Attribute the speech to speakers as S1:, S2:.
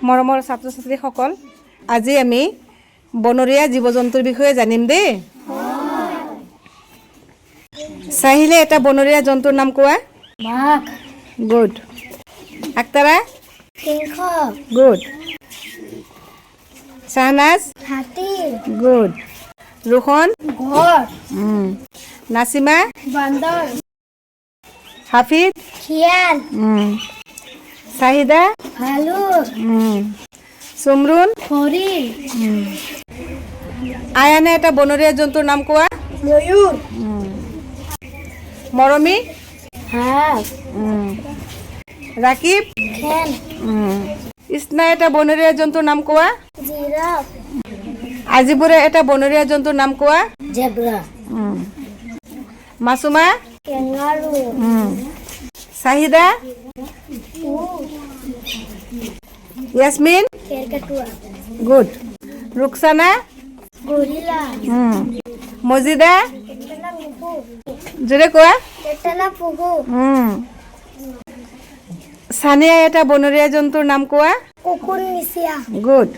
S1: মৰমৰ ছাত্ৰ ছাত্ৰীসকল, আজি আমি বনৰীয়া জীৱ জন্তুৰ বিষয়ে জানিম দেই। চাহিলে এটা বনৰীয়া জন্তুৰ নাম কোৱা।
S2: বাঘ।
S1: গুড। আক্তাৰা।
S2: সিংহ।
S1: গুড। শাহনাজ।
S2: হাতী।
S1: গুড। ৰোহন।
S2: ঘৰ।
S1: নাচিমা।
S2: বান্দৰ।
S1: হাফিজ।
S2: শিয়াল।
S1: চাহিদা।
S2: ভালুক।
S1: চুমৰুন।
S2: হৰিণ।
S1: আয়ানে এটা বনৰীয়া জন্তুৰ নাম কোৱা।
S2: ময়ূৰ।
S1: মৰমী।
S2: হাঁহ।
S1: ৰাকিব।
S2: খেল।
S1: ইছনা এটা বনৰীয়া জন্তুৰ নাম কোৱা।
S2: জিৰাফ।
S1: আজিবুৰে এটা বনৰীয়া জন্তুৰ নাম কোৱা।
S2: জেব্ৰা।
S1: মাছুমা।
S2: কেঙাৰু।
S1: চাহিদা। ইয়াসমিন।
S2: কেৰকেটুৱা।
S1: গুড। ৰুকসানা।
S2: গৰিলা।
S1: মজিদা।
S2: কেটেলা পহু।
S1: জোৰে কোৱা।
S2: কেটেলা পহু।
S1: সানিয়া এটা বনৰীয়া জন্তুৰ নাম কোৱা।
S2: কুকুৰ মিচিয়া।
S1: গুড।